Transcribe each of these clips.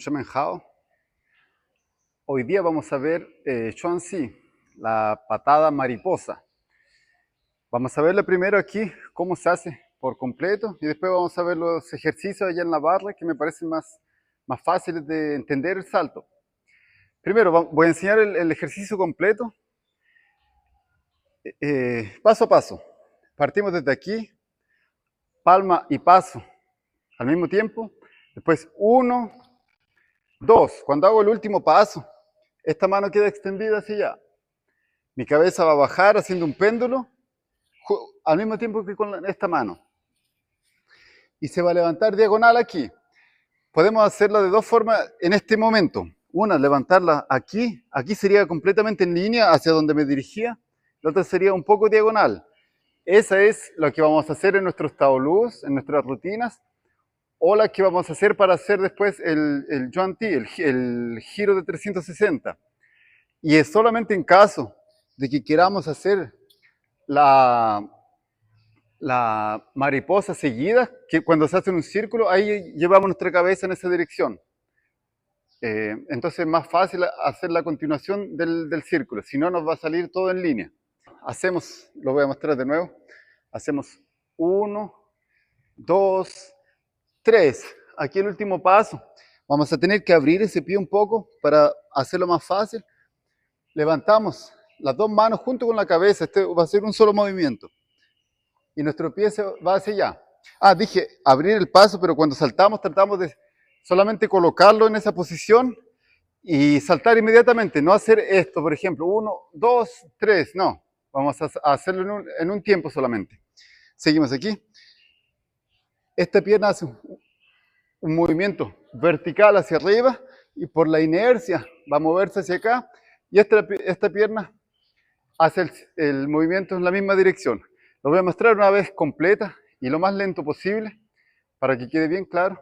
Son Hao. Hoy día vamos a ver Xuanxi, la patada mariposa. Vamos a verla primero aquí, cómo se hace por completo, y después vamos a ver los ejercicios allá en la barra que me parecen más fáciles de entender el salto. Primero voy a enseñar el ejercicio completo, paso a paso. Partimos desde aquí, palma y paso al mismo tiempo. Después 1, 2. Cuando hago el último paso, esta mano queda extendida hacia allá. Mi cabeza va a bajar haciendo un péndulo al mismo tiempo que con esta mano. Y se va a levantar diagonal aquí. Podemos hacerla de dos formas en este momento. Una, levantarla aquí. Aquí sería completamente en línea hacia donde me dirigía. La otra sería un poco diagonal. Esa es lo que vamos a hacer en nuestros taolús, en nuestras rutinas. O la que vamos a hacer para hacer después el Yuan Ti, el giro de 360. Y es solamente en caso de que queramos hacer la mariposa seguida, que cuando se hace en un círculo, ahí llevamos nuestra cabeza en esa dirección. Entonces es más fácil hacer la continuación del círculo, si no nos va a salir todo en línea. Hacemos, lo voy a mostrar de nuevo, hacemos 1, 2, 3. Aquí el último paso. Vamos a tener que abrir ese pie un poco para hacerlo más fácil. Levantamos las dos manos junto con la cabeza. Este va a ser un solo movimiento. Y nuestro pie se va hacia allá. Dije abrir el paso, pero cuando saltamos tratamos de solamente colocarlo en esa posición y saltar inmediatamente. No hacer esto, por ejemplo, 1, 2, 3. No, vamos a hacerlo en un tiempo solamente. Seguimos aquí. Esta pierna hace un movimiento vertical hacia arriba y por la inercia va a moverse hacia acá. Y esta pierna hace el movimiento en la misma dirección. Lo voy a mostrar una vez completa y lo más lento posible para que quede bien claro.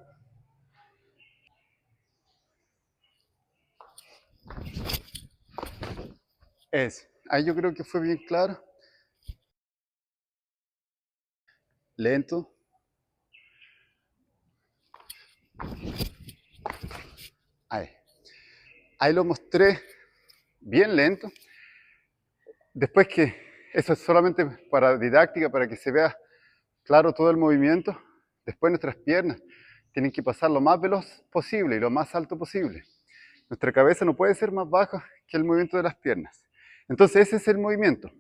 Ahí yo creo que fue bien claro. Lento. Ahí lo mostré bien lento. Después que eso es solamente para didáctica, para que se vea claro todo el movimiento. Después nuestras piernas tienen que pasar lo más veloz posible y lo más alto posible. Nuestra cabeza no puede ser más baja que el movimiento de las piernas. Entonces ese es el movimiento.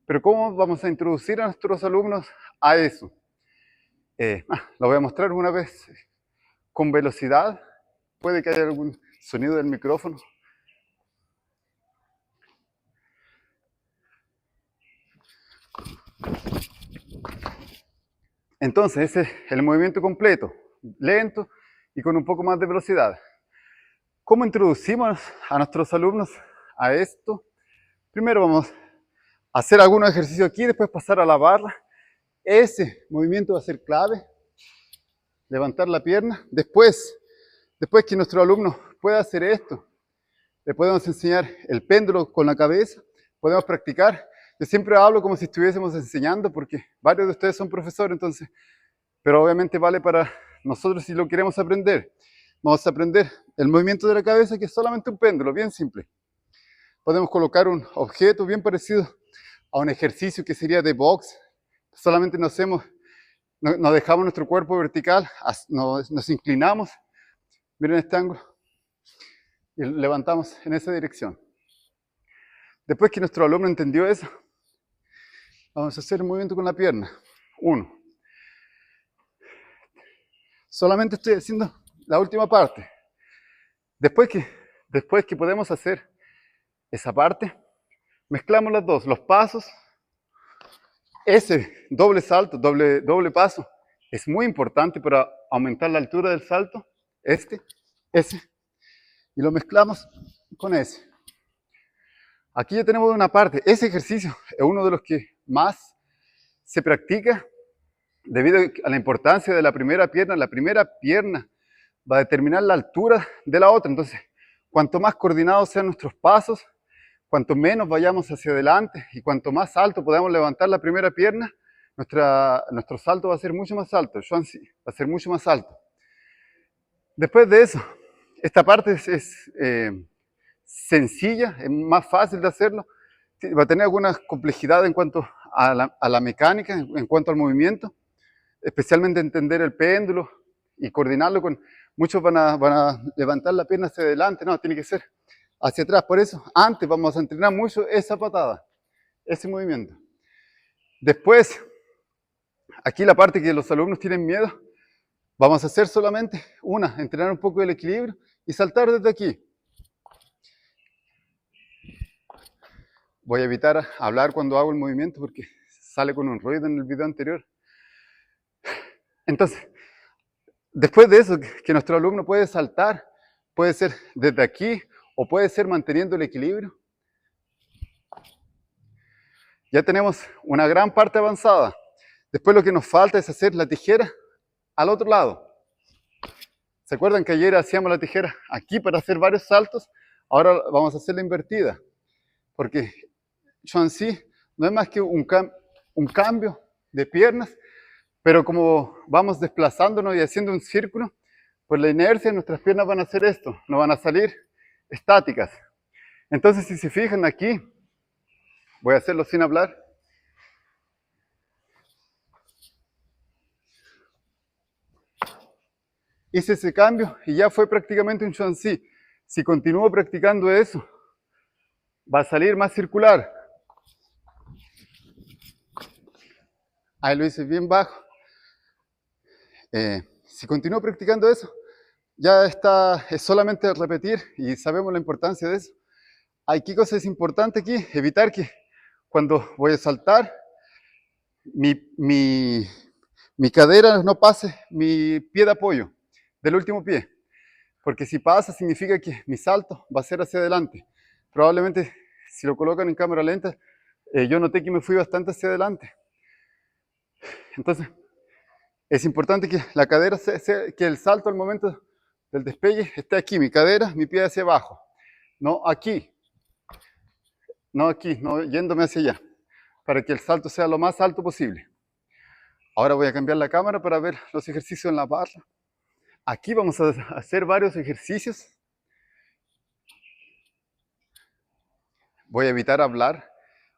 Pero ¿cómo vamos a introducir a nuestros alumnos a eso? Lo voy a mostrar una vez con velocidad. Puede que haya algún sonido del micrófono. Entonces ese es el movimiento completo, lento y con un poco más de velocidad. ¿Cómo introducimos a nuestros alumnos a esto? Primero vamos a hacer algunos ejercicios aquí, después pasar a la barra. Ese movimiento va a ser clave. Levantar la pierna. Después que nuestro alumno pueda hacer esto, le podemos enseñar el péndulo con la cabeza. Podemos practicar. Yo siempre hablo como si estuviésemos enseñando, porque varios de ustedes son profesores, entonces, pero obviamente vale para nosotros si lo queremos aprender. Vamos a aprender el movimiento de la cabeza, que es solamente un péndulo, bien simple. Podemos colocar un objeto bien parecido a un ejercicio que sería de box. Solamente nos dejamos nuestro cuerpo vertical, nos inclinamos, miren este ángulo, y levantamos en esa dirección. Después que nuestro alumno entendió eso, vamos a hacer el movimiento con la pierna. 1. Solamente estoy haciendo la última parte. Después que podemos hacer esa parte, mezclamos las dos, los pasos. Ese doble salto, doble paso, es muy importante para aumentar la altura del salto. Ese, y lo mezclamos con ese. Aquí ya tenemos una parte. Ese ejercicio es uno de los que más se practica debido a la importancia de la primera pierna. La primera pierna va a determinar la altura de la otra. Entonces, cuanto más coordinados sean nuestros pasos, cuanto menos vayamos hacia adelante y cuanto más alto podamos levantar la primera pierna, nuestro salto va a ser mucho más alto. El Xuanxi va a ser mucho más alto. Después de eso, Esta parte es sencilla, es más fácil de hacerlo. Va a tener alguna complejidad en cuanto a la mecánica, en cuanto al movimiento, especialmente entender el péndulo y coordinarlo con... Muchos van a levantar la pierna hacia adelante, no, tiene que ser hacia atrás. Por eso, antes vamos a entrenar mucho esa patada, ese movimiento. Después, aquí la parte que los alumnos tienen miedo, vamos a hacer solamente una, entrenar un poco el equilibrio y saltar desde aquí. Voy a evitar hablar cuando hago el movimiento porque sale con un ruido en el video anterior. Entonces, después de eso, que nuestro alumno puede saltar, puede ser desde aquí o puede ser manteniendo el equilibrio. Ya tenemos una gran parte avanzada. Después lo que nos falta es hacer la tijera al otro lado. ¿Se acuerdan que ayer hacíamos la tijera aquí para hacer varios saltos? Ahora vamos a hacer la invertida. Porque Xuanzhi no es más que un cambio de piernas, pero como vamos desplazándonos y haciendo un círculo, pues la inercia de nuestras piernas van a hacer esto, no van a salir estáticas. Entonces, si se fijan aquí, voy a hacerlo sin hablar. Hice ese cambio y ya fue prácticamente un Xuanzhi. Si continúo practicando eso, va a salir más circular. Ahí lo hice bien bajo. Si continúo practicando eso, ya está, es solamente repetir y sabemos la importancia de eso. ¿Qué cosa es importante aquí? Evitar que cuando voy a saltar, mi cadera no pase mi pie de apoyo del último pie. Porque si pasa, significa que mi salto va a ser hacia adelante. Probablemente, si lo colocan en cámara lenta, yo noté que me fui bastante hacia adelante. Entonces, es importante que la cadera, que el salto al momento del despegue esté aquí, mi cadera, mi pie hacia abajo. No aquí. No aquí, no yéndome hacia allá. Para que el salto sea lo más alto posible. Ahora voy a cambiar la cámara para ver los ejercicios en la barra. Aquí vamos a hacer varios ejercicios. Voy a evitar hablar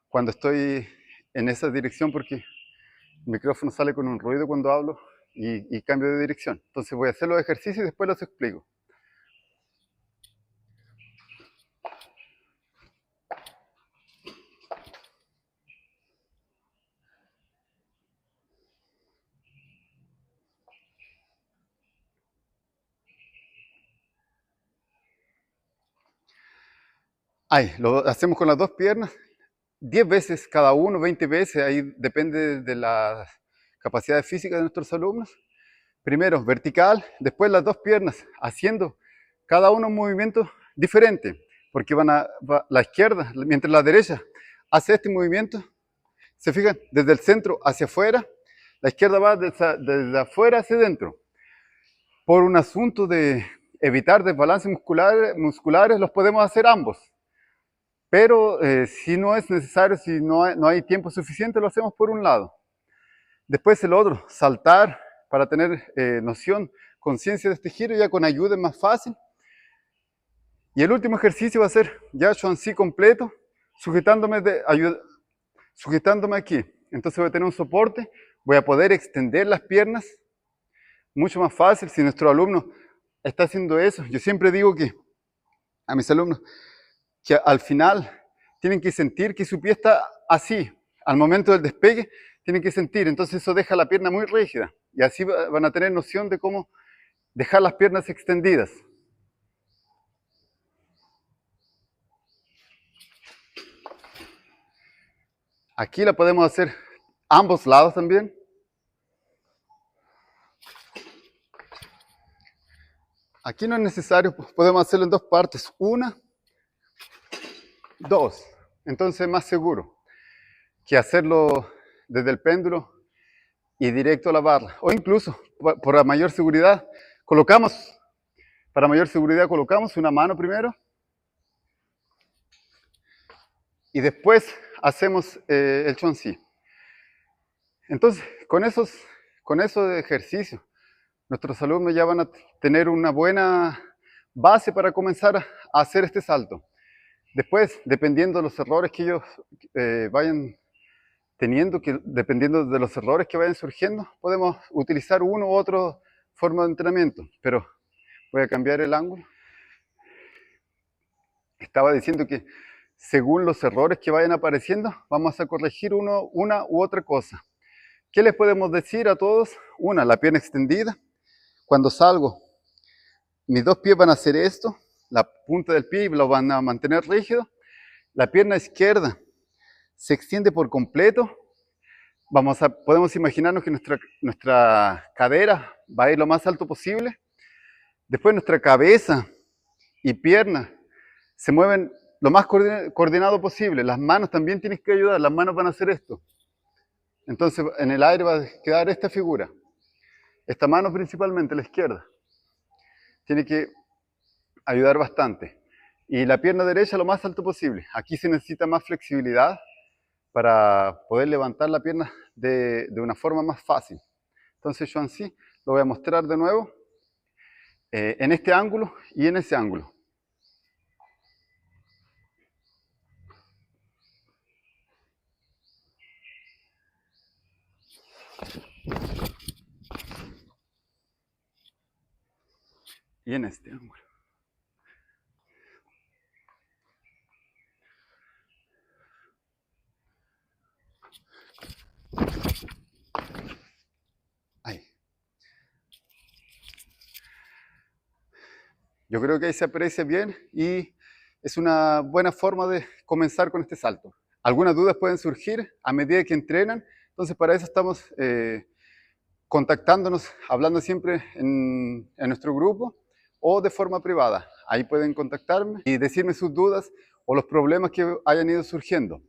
cuando estoy en esa dirección porque el micrófono sale con un ruido cuando hablo y cambio de dirección. Entonces voy a hacer los ejercicios y después los explico. Ahí, lo hacemos con las dos piernas, 10 veces cada uno, 20 veces, ahí depende de la capacidad física de nuestros alumnos. Primero vertical, después las dos piernas, haciendo cada uno un movimiento diferente, porque va la izquierda, mientras la derecha hace este movimiento, se fijan, desde el centro hacia afuera, la izquierda va desde afuera hacia adentro. Por un asunto de evitar desbalances musculares, los podemos hacer ambos. Pero si no es necesario, si no hay tiempo suficiente, lo hacemos por un lado. Después el otro, saltar para tener noción, conciencia de este giro, ya con ayuda es más fácil. Y el último ejercicio va a ser ya Xuanzhi completo, sujetándome aquí. Entonces voy a tener un soporte, voy a poder extender las piernas, mucho más fácil si nuestro alumno está haciendo eso. Yo siempre digo que a mis alumnos, que al final tienen que sentir que su pie está así, al momento del despegue, tienen que sentir, entonces eso deja la pierna muy rígida, y así van a tener noción de cómo dejar las piernas extendidas. Aquí la podemos hacer ambos lados también. Aquí no es necesario, podemos hacerlo en dos partes, una, dos, entonces es más seguro que hacerlo desde el péndulo y directo a la barra, o incluso, para mayor seguridad, colocamos una mano primero, y después hacemos el Xuanzhi. Entonces, con esos ejercicios, nuestros alumnos ya van a tener una buena base para comenzar a hacer este salto. Después, dependiendo de los errores que ellos vayan teniendo, dependiendo de los errores que vayan surgiendo, podemos utilizar uno u otro forma de entrenamiento. Pero voy a cambiar el ángulo. Estaba diciendo que según los errores que vayan apareciendo, vamos a corregir una u otra cosa. ¿Qué les podemos decir a todos? Una, la pierna extendida. Cuando salgo, mis dos pies van a hacer esto, la punta del pie lo van a mantener rígido. La pierna izquierda se extiende por completo. Podemos imaginarnos que nuestra cadera va a ir lo más alto posible. Después nuestra cabeza y pierna se mueven lo más coordinado posible. Las manos también tienen que ayudar, las manos van a hacer esto. Entonces en el aire va a quedar esta figura. Esta mano principalmente, la izquierda, tiene que ayudar bastante. Y la pierna derecha lo más alto posible. Aquí se necesita más flexibilidad para poder levantar la pierna de una forma más fácil. Entonces yo así lo voy a mostrar de nuevo en este ángulo y en ese ángulo. Y en este ángulo. Ahí. Yo creo que ahí se aprecia bien y es una buena forma de comenzar con este salto. Algunas dudas pueden surgir a medida que entrenan, entonces para eso estamos contactándonos, hablando siempre en nuestro grupo o de forma privada. Ahí pueden contactarme y decirme sus dudas o los problemas que hayan ido surgiendo.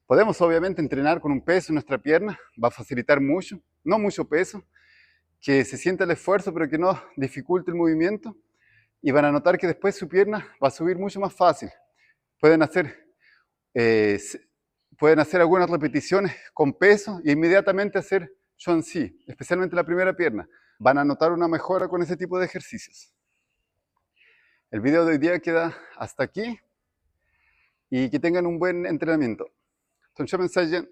Podemos obviamente entrenar con un peso en nuestra pierna, va a facilitar mucho, no mucho peso, que se sienta el esfuerzo pero que no dificulte el movimiento y van a notar que después su pierna va a subir mucho más fácil. Pueden hacer algunas repeticiones con peso e inmediatamente hacer Zhuangzi, especialmente la primera pierna. Van a notar una mejora con ese tipo de ejercicios. El video de hoy día queda hasta aquí y que tengan un buen entrenamiento. 同学们再见。